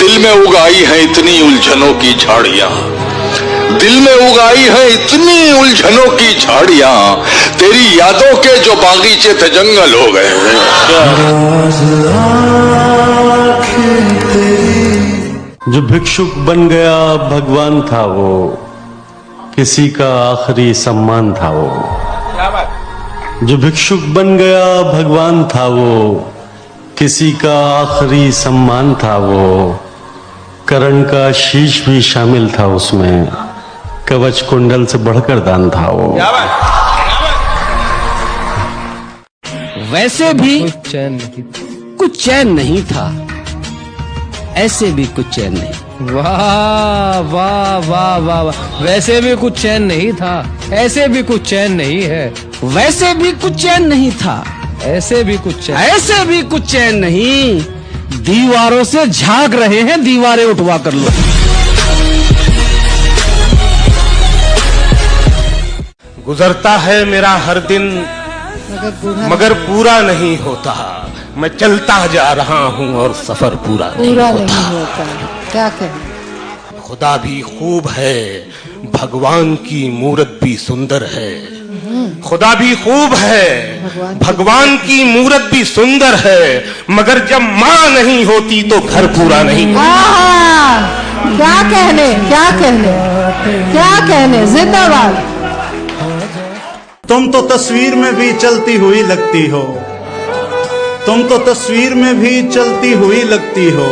दिल में उगाई है इतनी उलझनों की झाड़ियां, दिल में उगाई है इतनी उलझनों की झाड़ियां, तेरी यादों के जो बागीचे थे जंगल हो गए। जो भिक्षुक बन गया भगवान था वो, किसी का आखिरी सम्मान था वो। जो भिक्षुक बन गया भगवान था वो, किसी का आखिरी सम्मान था वो। करण का शीश भी शामिल था उसमें, कवच कुंडल से बढ़कर दान था वो। वैसे भी कुछ चैन नहीं था, ऐसे भी कुछ चैन नहीं। वाह वाह वाह वाह वाह। वैसे भी कुछ चैन नहीं था, ऐसे भी कुछ चैन नहीं है। वैसे भी कुछ चैन नहीं था, ऐसे भी कुछ चैन, ऐसे भी कुछ चैन नहीं। दीवारों से झांक रहे हैं, दीवारें उठवा कर लो। गुजरता है मेरा हर दिन मगर पूरा नहीं होता। मैं चलता जा रहा हूँ और सफर पूरा नहीं होता। क्या कहें? खुदा भी खूब है, भगवान की मूरत भी सुंदर है। खुदा भी खूब है, भगवान की मूरत भी सुंदर है, मगर जब माँ नहीं होती तो घर पूरा नहीं होता। क्या कहने, क्या कहने, क्या कहने। जिंदाबाद। तुम तो तस्वीर में भी चलती हुई लगती हो, तुम तो तस्वीर में भी चलती हुई लगती हो।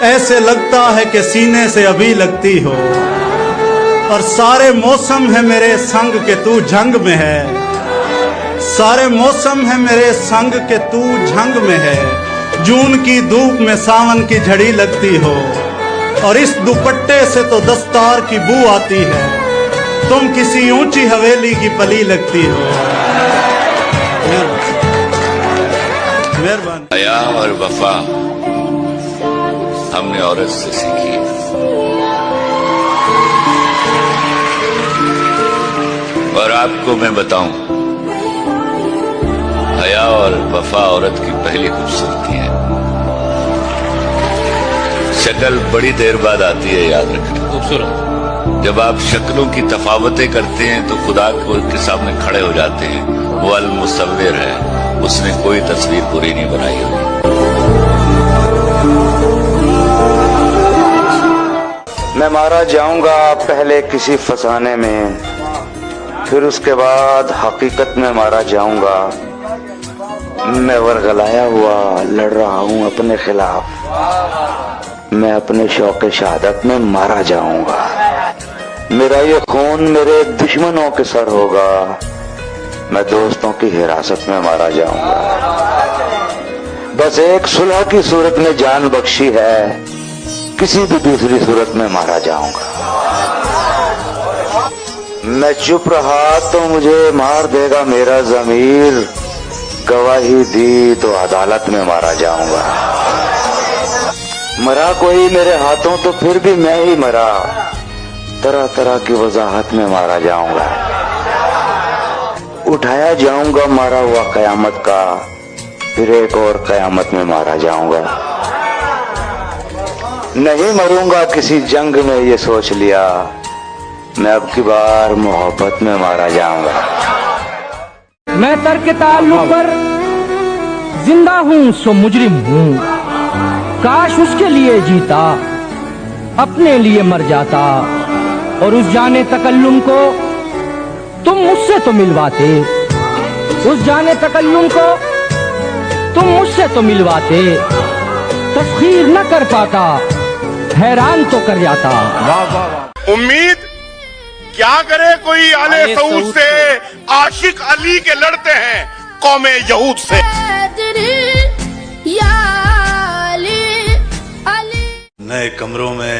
ऐसे लगता है कि सीने से अभी लगती हो। और सारे मौसम है मेरे संग के तू झंग में है, सारे मौसम है मेरे संग के तू झंग में है। जून की धूप में सावन की झड़ी लगती हो, और इस दुपट्टे से तो दस्तार की बू आती है। तुम किसी ऊंची हवेली की पली लगती हो। मेहरबानी। हया और वफा हमने औरत से सीखी है। और आपको मैं बताऊं, हया और वफा औरत की पहली खूबसूरती है। शक्ल बड़ी देर बाद आती है, याद रखना। खूबसूरत। जब आप शक्लों की तफावतें करते हैं तो खुदा के सामने खड़े हो जाते हैं। वो अल मुसव्विर है, उसने कोई तस्वीर पूरी नहीं बनाई हुई। मैं मारा जाऊंगा पहले किसी फसाने में, फिर उसके बाद हकीकत में मारा जाऊंगा। मैं वरगलाया हुआ लड़ रहा हूं अपने खिलाफ, मैं अपने शौक़ शहादत में मारा जाऊंगा। मेरा ये खून मेरे दुश्मनों के सर होगा, मैं दोस्तों की हिरासत में मारा जाऊंगा। बस एक सुलह की सूरत में जान बख्शी है, किसी भी दूसरी सूरत में मारा जाऊंगा। मैं चुप रहा तो मुझे मार देगा मेरा ज़मीर, गवाही दी तो अदालत में मारा जाऊंगा। मरा कोई मेरे हाथों तो फिर भी मैं ही मरा, तरह तरह की वजाहत में मारा जाऊंगा। उठाया जाऊंगा मारा हुआ कयामत का, फिर एक और कयामत में मारा जाऊंगा। नहीं मरूंगा किसी जंग में ये सोच लिया, मैं अब की बार मोहब्बत में मारा जाऊंगा। मैं तर्क ताल्लुक पर जिंदा हूँ सो मुजरिम हूँ। काश उसके लिए जीता, अपने लिए मर जाता, और उस जाने तकल्लुम को तुम मुझसे तो मिलवाते। उस जाने तकल्लुम को तुम मुझसे तो मिलवाते। तस्खीर न कर पाता, हैरान तो कर जाता। उम्मीद क्या करे कोई आले सऊद से, आशिक अली के लड़ते हैं कौमे यहूद से। नए कमरों में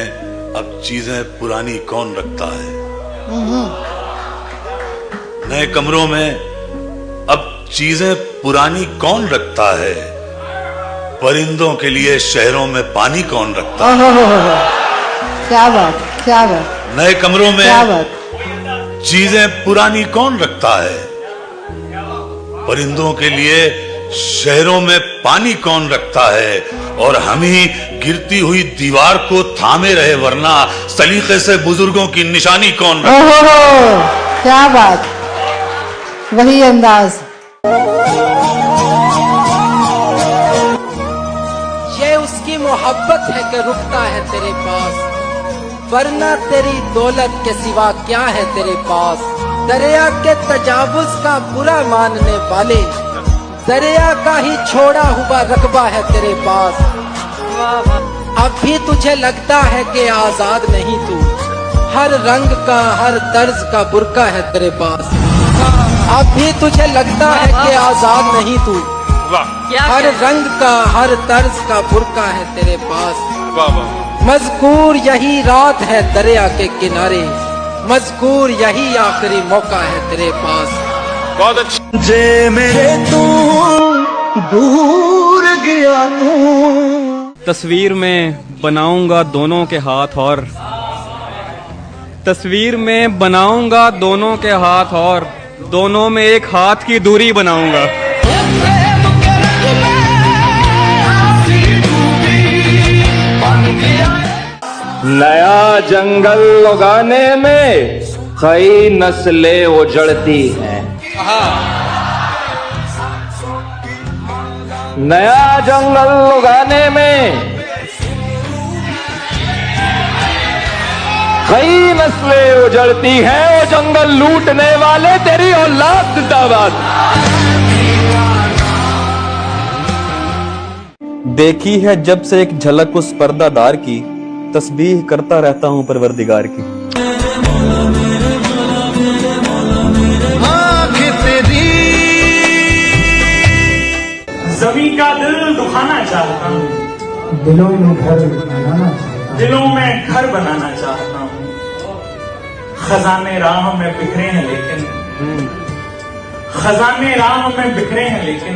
अब चीजें पुरानी कौन रखता है। नए कमरों में अब चीजें पुरानी कौन रखता है। परिंदों के लिए शहरों में पानी कौन रखता है। क्या बात, क्या बात। नए कमरों में क्या बात। चीजें पुरानी कौन रखता है। परिंदों के लिए शहरों में पानी कौन रखता है और हम ही गिरती हुई दीवार को थामे रहे, वरना सलीके से बुजुर्गों की निशानी कौन रखता है। ओहो, क्या बात, वही अंदाज। ये उसकी मोहब्बत है कि रुकता है तेरे पास, वरना तेरी दौलत के सिवा क्या है तेरे पास। दरिया के तजावुज का बुरा मानने वाले, दरिया का ही छोड़ा हुआ रकबा है तेरे पास। अब भी तुझे लगता है कि आजाद नहीं तू, हर रंग का हर तर्ज का बुरका है तेरे पास। अब भी तुझे लगता है कि आजाद नहीं तू, हर रंग का हर तर्ज का बुरका है तेरे पास। मजकूर यही रात है दरिया के किनारे, मजकूर यही आखिरी मौका है तेरे पास। बहुत अच्छा। जे मेरे तू दूर गया तस्वीर में बनाऊंगा दोनों के हाथ और, तस्वीर में बनाऊंगा दोनों के हाथ और, दोनों में एक हाथ की दूरी बनाऊंगा। नया जंगल उगाने में कई नस्लें उजड़ती हैं। नया जंगल उगाने में कई नस्लें उजड़ती हैं। वो जंगल लूटने वाले तेरी औलाद जिंदाबाद। देखी है जब से एक झलक उस पर्दादार की, तस्बीह करता रहता हूँ परवरदिगार की। सभी का दिल दुखाना चाहता हूँ, दिलों में घर बनाना चाहता हूँ, दिलों में घर बनाना चाहता हूँ। खजाने राह में बिखरे हैं लेकिन, खजाने राह में बिखरे हैं लेकिन,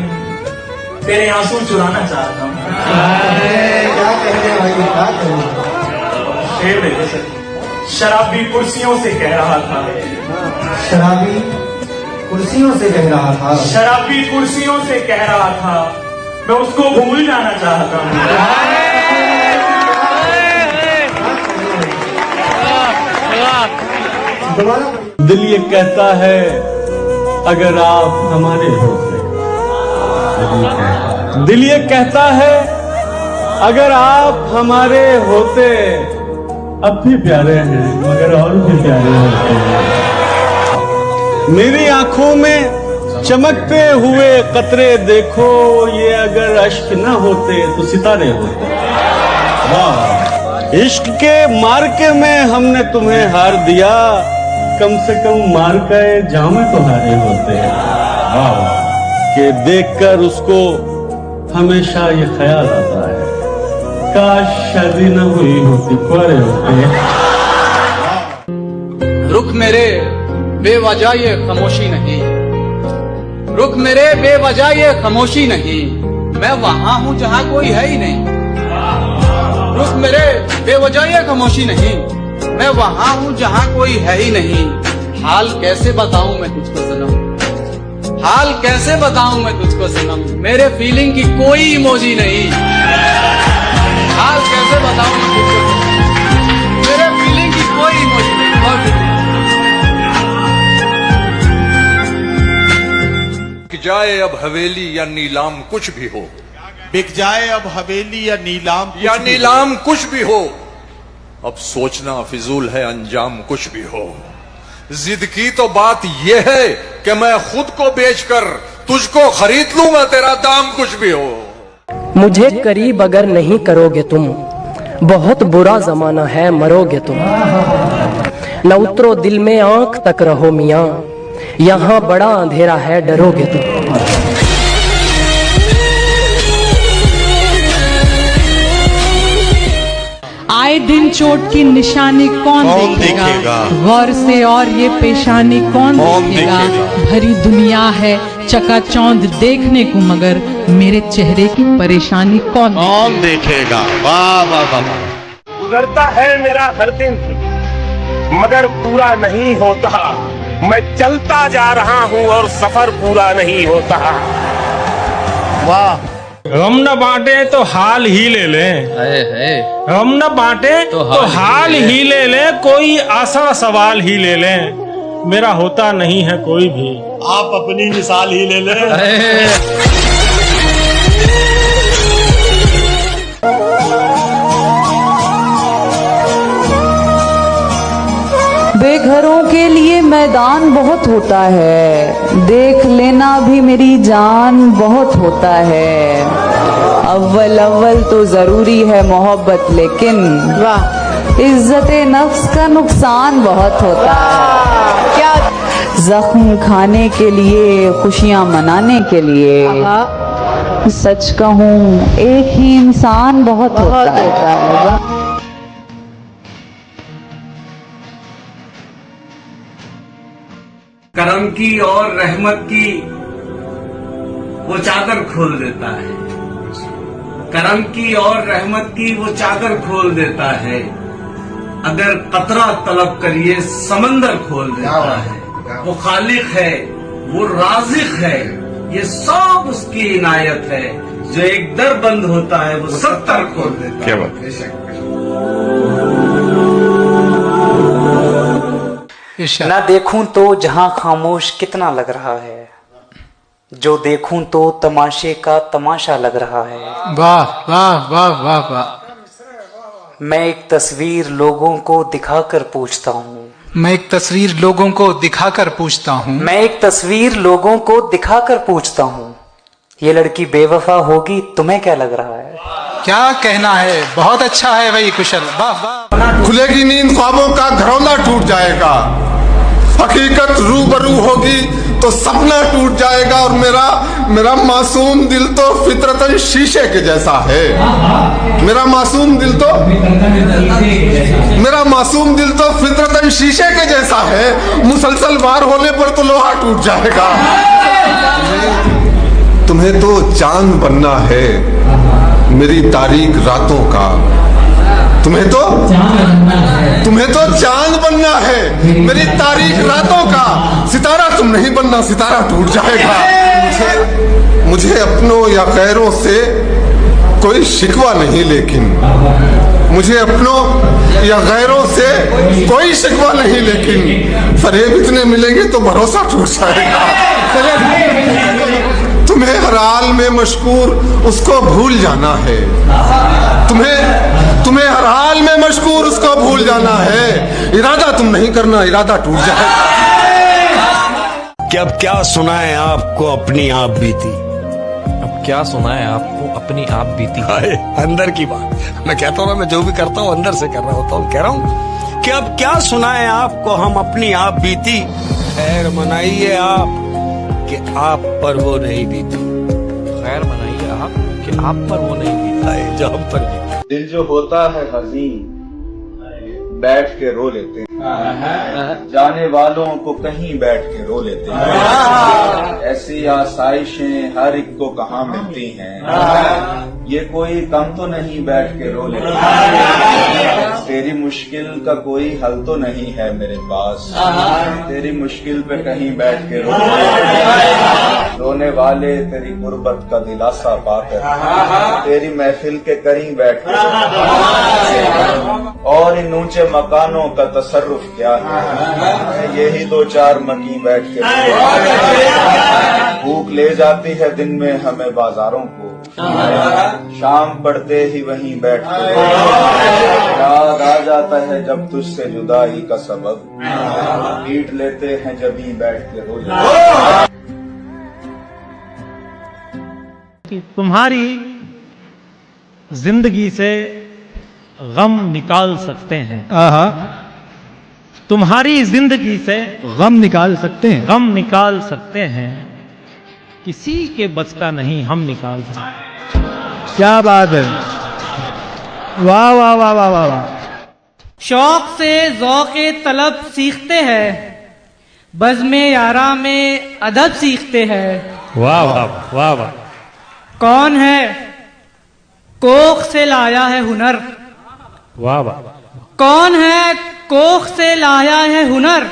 तेरे आंसू चुराना चाहता हूँ। क्या कहने भाई, क्या कहने। शेर देखो सर, शराबी कुर्सियों से कह रहा था, शराबी कुर्सियों से कह रहा था, शराबी कुर्सियों से कह रहा था, मैं उसको भूल जाना चाहता हूँ। दिल ये कहता है अगर आप हमारे होते, दिल ये कहता है अगर आप हमारे होते, अब भी प्यारे हैं मगर और भी प्यारे होते हैं। मेरी आंखों में चमकते हुए कतरे देखो, ये अगर अश्क न होते तो सितारे होते। वाह, इश्क के मार्के में हमने तुम्हें हार दिया, कम से कम मार्के जामे तो हारे होते। वाह, कि देखकर उसको हमेशा ये ख्याल आता है, काश शादी न हुई होती, कुंवारे होते। रुख मेरे बेवजह ये खामोशी नहीं, रुख मेरे बेवजह ये खामोशी नहीं, मैं वहां हूं जहां कोई है ही नहीं। रुख मेरे बेवजह ये खामोशी नहीं, मैं वहां हूं जहां कोई है ही नहीं। हाल कैसे बताऊं मैं तुझको सनम, हाल कैसे बताऊं मैं तुझको सनम, मेरे फीलिंग की कोई इमोजी नहीं। हाल कैसे बताऊं मैं तुझको, मेरे फीलिंग की कोई इमोजी नहीं। बहुत बिक जाए अब हवेली या नीलाम कुछ भी हो, बिक जाए अब हवेली या नीलाम कुछ भी हो, अब सोचना फिजूल है अंजाम कुछ भी हो। जिद की तो बात यह है कि मैं खुद को बेचकर तुझको खरीद लूंगा, तेरा दाम कुछ भी हो। मुझे करीब अगर नहीं करोगे तुम, बहुत बुरा जमाना है मरोगे तुम। न उतरो दिल में आंख तक रहो मियां, यहाँ बड़ा अंधेरा है डरोगे तुम। आए दिन चोट की निशानी कौन देखेगा, गौर से और ये पेशानी कौन देखेगा। भरी दुनिया है चकाचौंध देखने को, मगर मेरे चेहरे की परेशानी कौन देखेगा। वाह वाह वाह। गुजरता है मेरा हर दिन मगर पूरा नहीं होता, मैं चलता जा रहा हूँ और सफर पूरा नहीं होता। वाह। हम न बांटे तो हाल ही ले लें, हम न बांटे तो हाल ही ले लें, कोई आसान सवाल ही ले लें, मेरा होता नहीं है कोई भी, आप अपनी मिसाल ही ले लें। बेघरों के लिए मैदान बहुत होता है, देख लेना भी मेरी जान बहुत होता है। अव्वल अव्वल तो जरूरी है मोहब्बत, लेकिन इज्जत नफ्स का नुकसान बहुत होता है। क्या जख्म खाने के लिए, खुशियां मनाने के लिए, सच कहूँ एक ही इंसान बहुत होता है। करम की और रहमत की वो चादर खोल देता है, करम की और रहमत की वो चादर खोल देता है, अगर कतरा तलब करिए समंदर खोल देता है। वो खालिक है, वो राज़िक है, ये सब उसकी इनायत है, जो एक दर बंद होता है वो 70 खोल देता है। क्या बात ना देखूं तो जहां खामोश कितना लग रहा है, जो देखूं तो तमाशे का तमाशा लग रहा है। वाह वाह वाह वाह वाह। मैं एक तस्वीर लोगों को दिखाकर पूछता हूँ, मैं एक तस्वीर लोगों को दिखाकर पूछता हूँ, मैं एक तस्वीर लोगों को दिखाकर पूछता हूँ, ये लड़की बेवफा होगी तुम्हें क्या लग रहा है? क्या कहना है, बहुत अच्छा है भाई कुशल, वाह वाह। खुलेगी नींद, ख्वाबों का घरौंदा टूट जाएगा, हकीकत रूबरू होगी तो सपना टूट जाएगा, और मेरा मासूम दिल तो फितरतन शीशे के जैसा है। मेरा मासूम दिल तो फितरतन शीशे के जैसा है, मुसलसल वार होने पर तो लोहा टूट जाएगा। तुम्हें तो चांद बनना है मेरी तारीख रातों का, तुम्हें तो चांद बनना है मेरी तारीख रातों का, सितारा तुम नहीं बनना, सितारा टूट जाएगा। मुझे अपनों या गैरों से कोई शिकवा नहीं, लेकिन मुझे अपनों या गैरों से कोई शिकवा नहीं, लेकिन फरेब इतने मिलेंगे तो भरोसा टूट जाएगा। तुम्हें हर हाल में मशकूर उसको भूल जाना है, तुम्हें हर हाल में मशकूर उसको भूल जाना है, इरादा तुम नहीं करना, इरादा टूट जाएगा। कि अब क्या सुनाए आपको अपनी आप बीती, अब क्या सुनाए आपको अपनी आप बीती। अंदर की बात मैं कहता हूँ ना, मैं जो भी करता हूँ अंदर से कर रहा होता हूँ। कह रहा हूँ कि अब क्या सुनाए आपको हम अपनी आप बीती, खैर मनाइए आप कि आप पर वो नहीं बीती, खैर मनाइए आप कि आप पर वो नहीं बीता जो हम पर बीती। दिल जो होता है हज़ीन बैठ के रो लेते हैं, जाने वालों को कहीं बैठ के रो लेते हैं, ऐसी आसाइशें हर एक को कहाँ मिलती हैं, ये कोई कम तो नहीं बैठ के रो लेते हैं, तेरी मुश्किल का कोई हल तो नहीं है मेरे पास, तेरी मुश्किल पे कहीं बैठ के रो लेते हैं, रोने वाले तेरी गुर्बत का दिलासा पाकर तेरी महफिल के करीं बैठ के, और इन ऊंचे मकानों का तसर्रुफ क्या है, यही दो चार मकी बैठ के, भूख ले जाती है दिन में हमें बाजारों को, शाम पड़ते ही वहीं बैठ के, याद आ जाता है जब तुझसे जुदाई का सबब, पीट लेते हैं जब ही बैठ के रो जाते। तुम्हारी जिंदगी से गम निकाल सकते हैं, तुम्हारी जिंदगी से गम निकाल सकते हैं, गम निकाल सकते हैं, किसी के बस का नहीं हम निकाल सकते। क्या बात है, वाह वाह वाह वाह वाह वाह। शौक से ज़ौक़े तलब सीखते हैं, बज़्मे यारा में अदब सीखते हैं। वाह वाह वाह वाह। कौन है कोख से लाया है हुनर, वाह वाह। कौन है कोख से लाया है हुनर,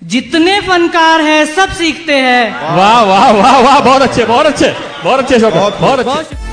जितने फनकार हैं सब सीखते हैं। वाह वाह वाह वाह, बहुत अच्छे बहुत अच्छे बहुत अच्छे शौकत, बहुत अच्छे।